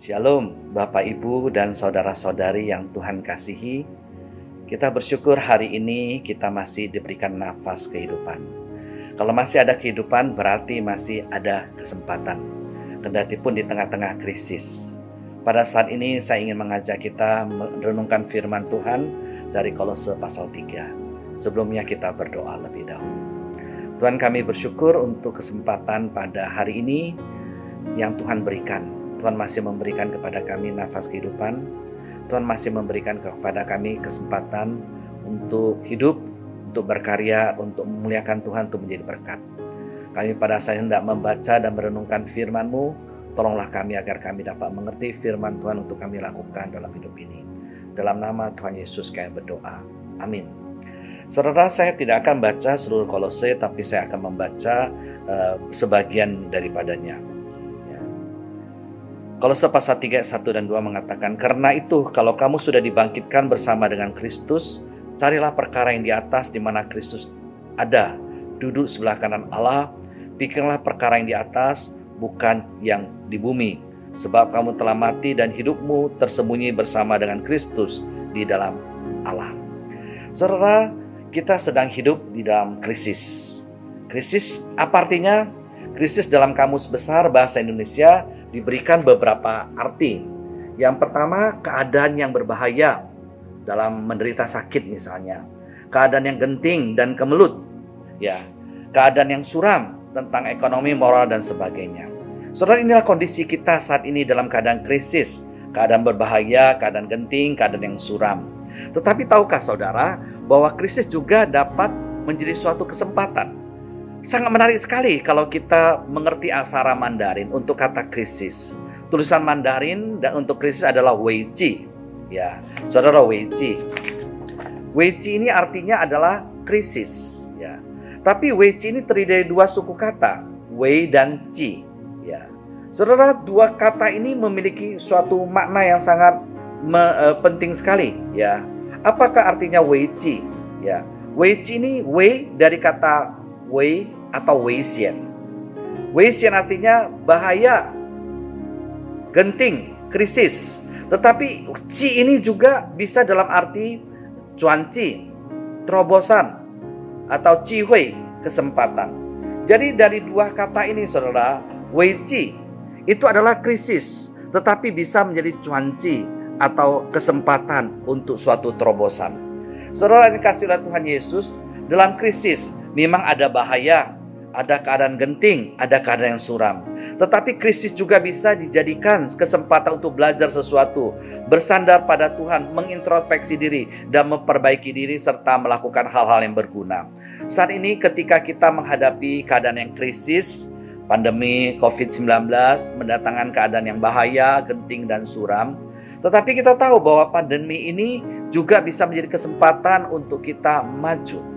Shalom Bapak Ibu dan saudara-saudari yang Tuhan kasihi. Kita bersyukur hari ini kita masih diberikan nafas kehidupan. Kalau masih ada kehidupan berarti masih ada kesempatan. Kendati pun di tengah-tengah krisis. Pada saat ini saya ingin mengajak kita merenungkan firman Tuhan dari Kolose pasal 3. Sebelumnya kita berdoa lebih dahulu. Tuhan, kami bersyukur untuk kesempatan pada hari ini yang Tuhan berikan. Tuhan masih memberikan kepada kami nafas kehidupan. Tuhan masih memberikan kepada kami kesempatan untuk hidup, untuk berkarya, untuk memuliakan Tuhan, untuk menjadi berkat. Kami pada saat hendak membaca dan merenungkan firman-Mu, tolonglah kami agar kami dapat mengerti firman Tuhan untuk kami lakukan dalam hidup ini. Dalam nama Tuhan Yesus kami berdoa. Amin. Saudara, saya tidak akan baca seluruh Kolose, tapi saya akan membaca sebagian daripadanya. Kolose pasal 3 ayat 1 dan 2 mengatakan, "Karena itu, kalau kamu sudah dibangkitkan bersama dengan Kristus, carilah perkara yang di atas di mana Kristus ada, duduk sebelah kanan Allah. Pikirlah perkara yang di atas, bukan yang di bumi. Sebab kamu telah mati dan hidupmu tersembunyi bersama dengan Kristus di dalam Allah." Saudara, kita sedang hidup di dalam krisis. Krisis apa artinya? Krisis dalam Kamus Besar Bahasa Indonesia diberikan beberapa arti. Yang pertama, keadaan yang berbahaya dalam menderita sakit misalnya. Keadaan yang genting dan kemelut. Keadaan yang suram tentang ekonomi, moral, dan sebagainya. Saudara, inilah kondisi kita saat ini dalam keadaan krisis. Keadaan berbahaya, keadaan genting, keadaan yang suram. Tetapi tahukah saudara bahwa krisis juga dapat menjadi suatu kesempatan? Sangat menarik sekali kalau kita mengerti aksara Mandarin untuk kata krisis. Tulisan Mandarin dan untuk krisis adalah Weiqi. Saudara, Weiqi. Weiqi ini artinya adalah krisis. Tapi Weiqi ini terdiri dari dua suku kata, Wei dan Qi. Saudara, dua kata ini memiliki suatu makna yang sangat penting sekali. Apakah artinya Weiqi? Weiqi ini Wei dari kata Wei atau Weixian. Weixian artinya bahaya, genting, krisis. Tetapi Qi ini juga bisa dalam arti cuanci, terobosan, atau Qi Hui, kesempatan. Jadi dari dua kata ini saudara, Weiqi itu adalah krisis, tetapi bisa menjadi cuanci atau kesempatan untuk suatu terobosan. Saudara yang dikasihi oleh Tuhan Yesus, dalam krisis memang ada bahaya, ada keadaan genting, ada keadaan yang suram. Tetapi krisis juga bisa dijadikan kesempatan untuk belajar sesuatu, bersandar pada Tuhan, mengintrospeksi diri, dan memperbaiki diri, serta melakukan hal-hal yang berguna. Saat ini ketika kita menghadapi keadaan yang krisis, pandemi COVID-19 mendatangkan keadaan yang bahaya, genting, dan suram. Tetapi kita tahu bahwa pandemi ini juga bisa menjadi kesempatan untuk kita maju.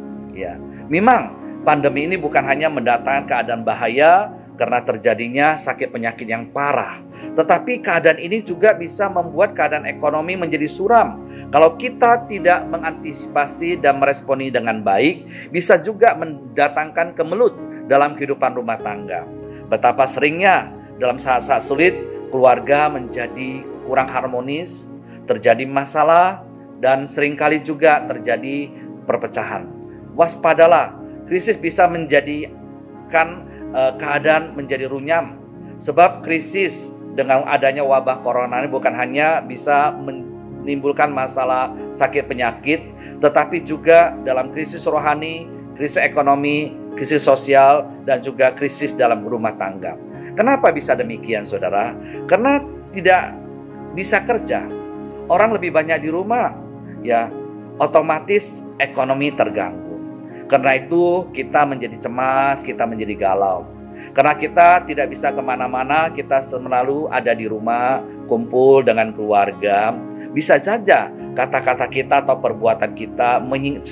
Memang pandemi ini bukan hanya mendatangkan keadaan bahaya karena terjadinya sakit penyakit yang parah, tetapi keadaan ini juga bisa membuat keadaan ekonomi menjadi suram. Kalau kita tidak mengantisipasi dan meresponi dengan baik, bisa juga mendatangkan kemelut dalam kehidupan rumah tangga. Betapa seringnya dalam saat-saat sulit keluarga menjadi kurang harmonis, terjadi masalah, dan seringkali juga terjadi perpecahan. Waspadalah, krisis bisa menjadikan keadaan menjadi runyam. Sebab krisis dengan adanya wabah corona ini bukan hanya bisa menimbulkan masalah sakit penyakit, tetapi juga dalam krisis rohani, krisis ekonomi, krisis sosial, dan juga krisis dalam rumah tangga. Kenapa bisa demikian saudara? Karena tidak bisa kerja. Orang lebih banyak di rumah, otomatis ekonomi terganggu. Karena itu kita menjadi cemas, kita menjadi galau. Karena kita tidak bisa kemana-mana, kita selalu ada di rumah, kumpul dengan keluarga. Bisa saja kata-kata kita atau perbuatan kita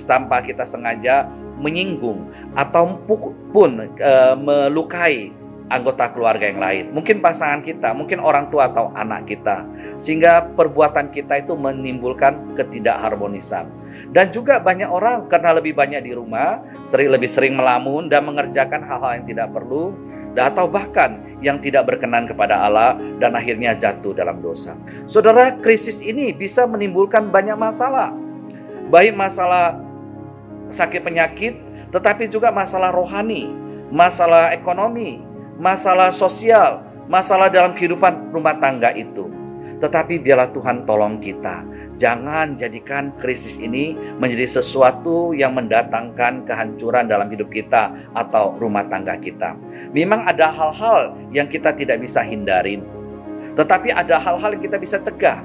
tanpa kita sengaja menyinggung ataupun melukai anggota keluarga yang lain. Mungkin pasangan kita, mungkin orang tua atau anak kita. Sehingga perbuatan kita itu menimbulkan ketidakharmonisan. Dan juga banyak orang karena lebih banyak di rumah, lebih sering melamun dan mengerjakan hal-hal yang tidak perlu, atau bahkan yang tidak berkenan kepada Allah dan akhirnya jatuh dalam dosa. Saudara, krisis ini bisa menimbulkan banyak masalah. Baik masalah sakit penyakit, tetapi juga masalah rohani, masalah ekonomi, masalah sosial, masalah dalam kehidupan rumah tangga itu. Tetapi biarlah Tuhan tolong kita, jangan jadikan krisis ini menjadi sesuatu yang mendatangkan kehancuran dalam hidup kita atau rumah tangga kita. Memang ada hal-hal yang kita tidak bisa hindarin, tetapi ada hal-hal yang kita bisa cegah.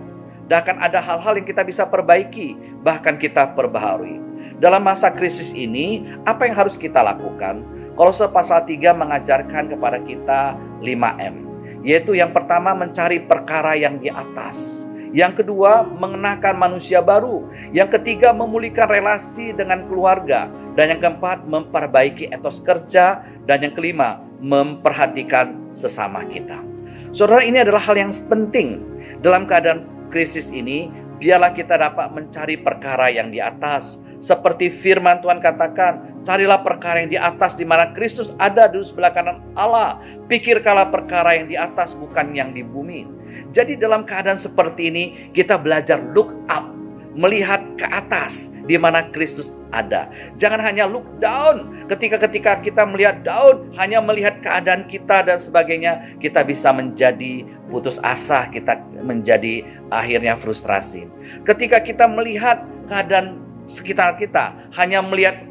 Dan ada hal-hal yang kita bisa perbaiki, bahkan kita perbaharui. Dalam masa krisis ini, apa yang harus kita lakukan? Kolose pasal 3 mengajarkan kepada kita 5M. Yaitu yang pertama, mencari perkara yang di atas. Yang kedua, mengenakan manusia baru. Yang ketiga, memulihkan relasi dengan keluarga. Dan yang keempat, memperbaiki etos kerja. Dan yang kelima, memperhatikan sesama kita. Saudara, ini adalah hal yang penting dalam keadaan krisis ini. Biarlah kita dapat mencari perkara yang di atas. Seperti firman Tuhan katakan, carilah perkara yang di atas di mana Kristus ada di sebelah kanan Allah. Pikirkanlah perkara yang di atas, bukan yang di bumi. Jadi dalam keadaan seperti ini, kita belajar look up, melihat ke atas di mana Kristus ada. Jangan hanya look down. Ketika kita melihat down, hanya melihat keadaan kita dan sebagainya, kita bisa menjadi putus asa, kita menjadi akhirnya frustrasi. Ketika kita melihat keadaan sekitar kita, hanya melihat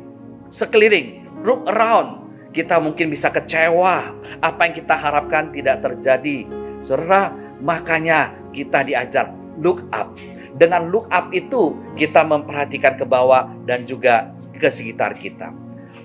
sekeliling, look around, kita mungkin bisa kecewa. Apa yang kita harapkan tidak terjadi. Saudara, makanya kita diajar look up. Dengan look up itu, kita memperhatikan ke bawah dan juga ke sekitar kita.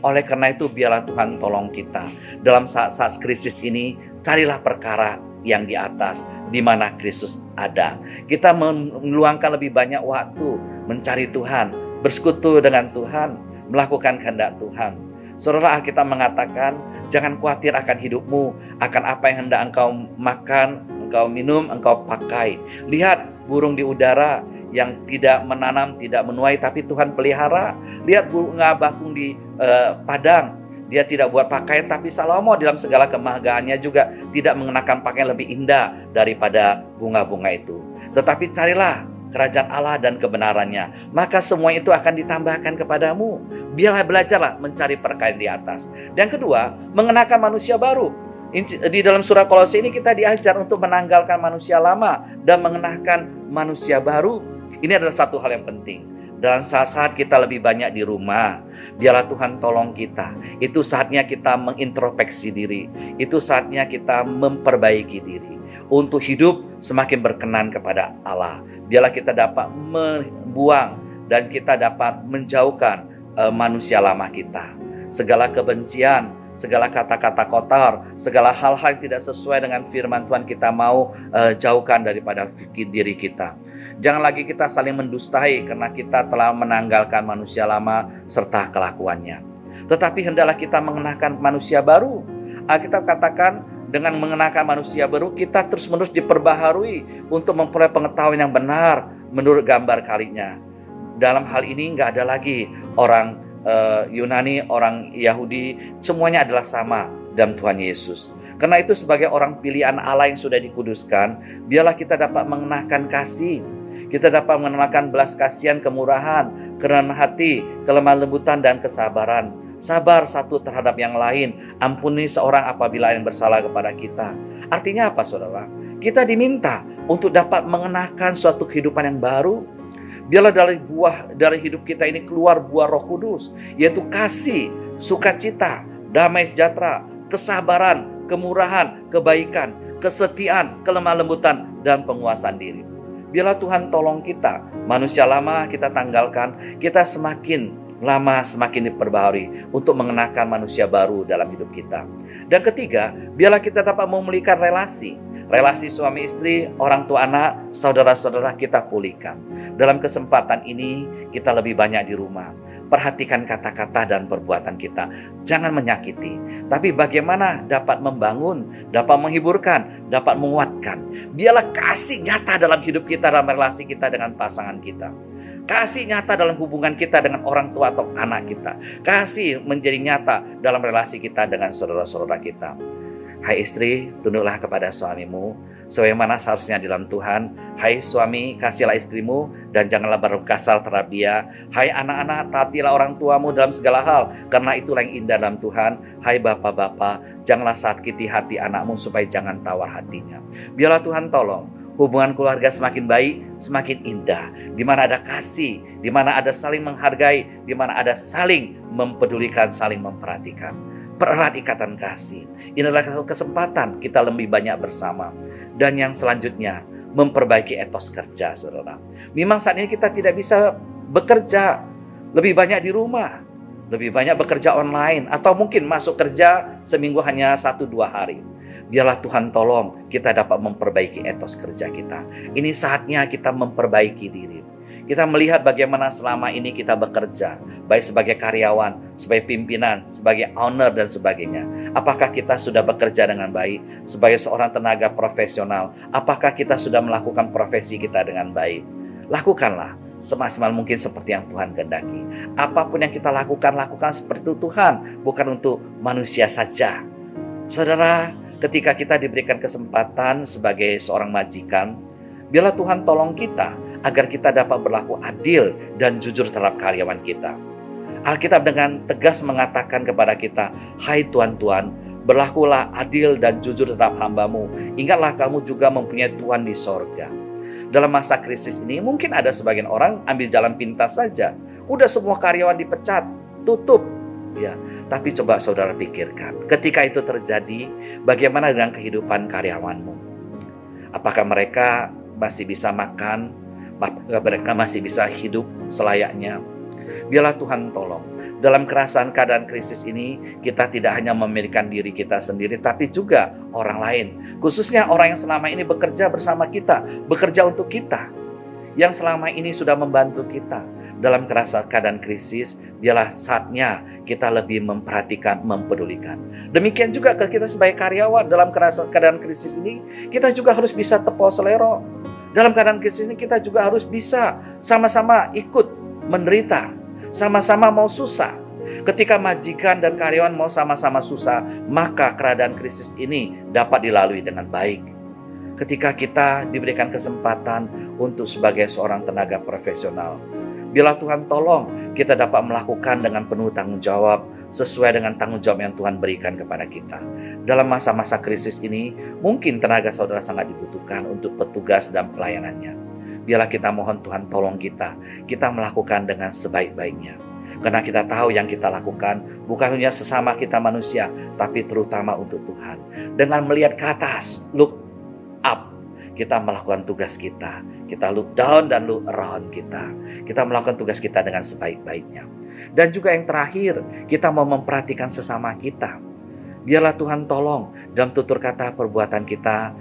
Oleh karena itu, biarlah Tuhan tolong kita. Dalam saat-saat krisis ini, carilah perkara yang di atas, di mana Kristus ada. Kita meluangkan lebih banyak waktu mencari Tuhan, bersekutu dengan Tuhan, melakukan kehendak Tuhan. Saudara, Alkitab mengatakan, jangan khawatir akan hidupmu, akan apa yang hendak engkau makan, engkau minum, engkau pakai. Lihat burung di udara yang tidak menanam, tidak menuai, tapi Tuhan pelihara. Lihat bunga bakung di padang, dia tidak buat pakaian, tapi Salomo dalam segala kemahagaannya juga tidak mengenakan pakaian lebih indah daripada bunga-bunga itu. Tetapi carilah kerajaan Allah dan kebenarannya, maka semua itu akan ditambahkan kepadamu. Biarlah belajarlah mencari perkara di atas. Dan kedua, mengenakan manusia baru. Di dalam surah Kolose ini kita diajar untuk menanggalkan manusia lama dan mengenakan manusia baru. Ini adalah satu hal yang penting. Dalam saat-saat kita lebih banyak di rumah, biarlah Tuhan tolong kita. Itu saatnya kita mengintrospeksi diri. Itu saatnya kita memperbaiki diri untuk hidup semakin berkenan kepada Allah. Biarlah kita dapat membuang dan kita dapat menjauhkan manusia lama kita. Segala kebencian, segala kata-kata kotor, segala hal-hal yang tidak sesuai dengan firman Tuhan kita mau jauhkan daripada diri kita. Jangan lagi kita saling mendustai karena kita telah menanggalkan manusia lama serta kelakuannya. Tetapi hendaklah kita mengenakan manusia baru. Alkitab katakan, dengan mengenakan manusia baru, kita terus-menerus diperbaharui untuk memperoleh pengetahuan yang benar menurut gambar kalinya. Dalam hal ini nggak ada lagi orang Yunani, orang Yahudi, semuanya adalah sama dalam Tuhan Yesus. Karena itu sebagai orang pilihan Allah yang sudah dikuduskan, biarlah kita dapat mengenakan kasih. Kita dapat mengenakan belas kasihan, kemurahan, kerenahan hati, kelemah lembutan, dan kesabaran. Sabar satu terhadap yang lain, ampuni seorang apabila yang bersalah kepada kita. Artinya apa, saudara? Kita diminta untuk dapat mengenakan suatu kehidupan yang baru. Biarlah dari hidup kita ini keluar buah Roh Kudus, yaitu kasih, sukacita, damai sejahtera, kesabaran, kemurahan, kebaikan, kesetiaan, kelemah lembutan, dan penguasaan diri. Biarlah Tuhan tolong kita. Manusia lama kita tanggalkan, kita semakin lama semakin diperbaharui untuk mengenakan manusia baru dalam hidup kita. Dan ketiga, biarlah kita dapat memulihkan relasi suami istri, orang tua anak, saudara-saudara kita pulihkan. Dalam kesempatan ini kita lebih banyak di rumah. Perhatikan kata-kata dan perbuatan kita. Jangan menyakiti, tapi bagaimana dapat membangun, dapat menghiburkan, dapat menguatkan. Biarlah kasih nyata dalam hidup kita, dalam relasi kita dengan pasangan kita. Kasih nyata dalam hubungan kita dengan orang tua atau anak kita. Kasih menjadi nyata dalam relasi kita dengan saudara-saudara kita. Hai istri, tunduklah kepada suamimu sebagaimana seharusnya di dalam Tuhan. Hai suami, kasihilah istrimu dan janganlah berlaku kasar terhadap dia. Hai anak-anak, taatilah orang tuamu dalam segala hal, karena itulah yang indah dalam Tuhan. Hai bapak-bapak, janganlah sakiti hati anakmu supaya jangan tawar hatinya. Biarlah Tuhan tolong hubungan keluarga semakin baik, semakin indah, di mana ada kasih, di mana ada saling menghargai, di mana ada saling mempedulikan, saling memperhatikan. Pererat ikatan kasih. Ini adalah kesempatan kita lebih banyak bersama. Dan yang selanjutnya, memperbaiki etos kerja, saudara. Memang saat ini kita tidak bisa bekerja lebih banyak di rumah, lebih banyak bekerja online, atau mungkin masuk kerja seminggu hanya 1-2 hari. Biarlah Tuhan tolong kita dapat memperbaiki etos kerja kita. Ini saatnya kita memperbaiki diri. Kita melihat bagaimana selama ini kita bekerja, baik sebagai karyawan, sebagai pimpinan, sebagai owner, dan sebagainya. Apakah kita sudah bekerja dengan baik? Sebagai seorang tenaga profesional, apakah kita sudah melakukan profesi kita dengan baik? Lakukanlah semaksimal mungkin seperti yang Tuhan kehendaki. Apapun yang kita lakukan, lakukan seperti Tuhan, bukan untuk manusia saja. Saudara, ketika kita diberikan kesempatan sebagai seorang majikan, biarlah Tuhan tolong kita agar kita dapat berlaku adil dan jujur terhadap karyawan kita. Alkitab dengan tegas mengatakan kepada kita, hai tuan-tuan, berlakulah adil dan jujur terhadap hambamu. Ingatlah kamu juga mempunyai Tuhan di sorga. Dalam masa krisis ini mungkin ada sebagian orang ambil jalan pintas saja. Udah semua karyawan dipecat, tutup. Ya, tapi coba saudara pikirkan, ketika itu terjadi, bagaimana dengan kehidupan karyawanmu? Apakah mereka masih bisa makan? Mereka masih bisa hidup selayaknya? Biarlah Tuhan tolong. Dalam keadaan krisis ini, kita tidak hanya memikirkan diri kita sendiri, tapi juga orang lain. Khususnya orang yang selama ini bekerja bersama kita, bekerja untuk kita, yang selama ini sudah membantu kita. Dalam keadaan krisis, biarlah saatnya kita lebih memperhatikan, mempedulikan. Demikian juga ke kita sebagai karyawan dalam keadaan krisis ini, kita juga harus bisa tepal selero. Dalam keadaan krisis ini kita juga harus bisa sama-sama ikut menderita, sama-sama mau susah. Ketika majikan dan karyawan mau sama-sama susah, maka keadaan krisis ini dapat dilalui dengan baik. Ketika kita diberikan kesempatan untuk sebagai seorang tenaga profesional, biarlah Tuhan tolong kita dapat melakukan dengan penuh tanggung jawab, sesuai dengan tanggung jawab yang Tuhan berikan kepada kita. Dalam masa-masa krisis ini, mungkin tenaga saudara sangat dibutuhkan untuk petugas dan pelayanannya. Biarlah kita mohon Tuhan tolong kita melakukan dengan sebaik-baiknya. Karena kita tahu yang kita lakukan bukan hanya sesama kita manusia, tapi terutama untuk Tuhan. Dengan melihat ke atas, look up, kita melakukan tugas kita. Kita look down dan look around kita. Kita melakukan tugas kita dengan sebaik-baiknya. Dan juga yang terakhir, kita mau memperhatikan sesama kita. Biarlah Tuhan tolong dalam tutur kata perbuatan kita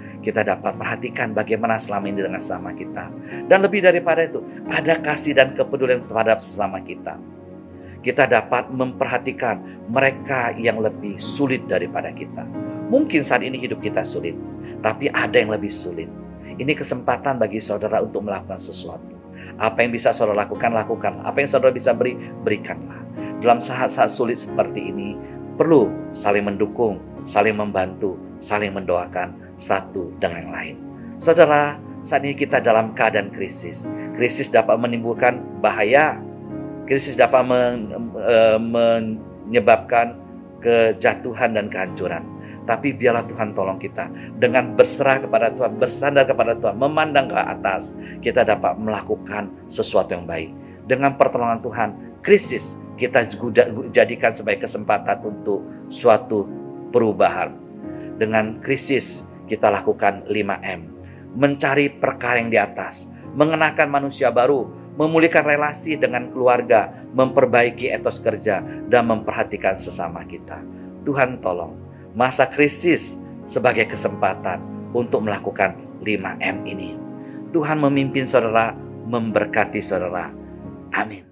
dapat perhatikan bagaimana selama ini dengan sesama kita. Dan lebih daripada itu, ada kasih dan kepedulian terhadap sesama kita. Kita dapat memperhatikan mereka yang lebih sulit daripada kita. Mungkin saat ini hidup kita sulit, tapi ada yang lebih sulit. Ini kesempatan bagi saudara untuk melakukan sesuatu. Apa yang bisa saudara lakukan, lakukan. Apa yang saudara bisa beri, berikanlah. Dalam saat-saat sulit seperti ini, perlu saling mendukung, saling membantu, saling mendoakan satu dengan yang lain. Saudara, saat ini kita dalam keadaan krisis. Krisis dapat menimbulkan bahaya. Krisis dapat menyebabkan kejatuhan dan kehancuran. Tapi biarlah Tuhan tolong kita dengan berserah kepada Tuhan, bersandar kepada Tuhan, memandang ke atas, kita dapat melakukan sesuatu yang baik. Dengan pertolongan Tuhan, krisis kita jadikan sebagai kesempatan untuk suatu perubahan. Dengan krisis kita lakukan 5M, mencari perkara yang di atas, mengenakan manusia baru, memulihkan relasi dengan keluarga, memperbaiki etos kerja, dan memperhatikan sesama kita. Tuhan tolong masa krisis sebagai kesempatan untuk melakukan 5M ini. Tuhan memimpin saudara, memberkati saudara. Amin.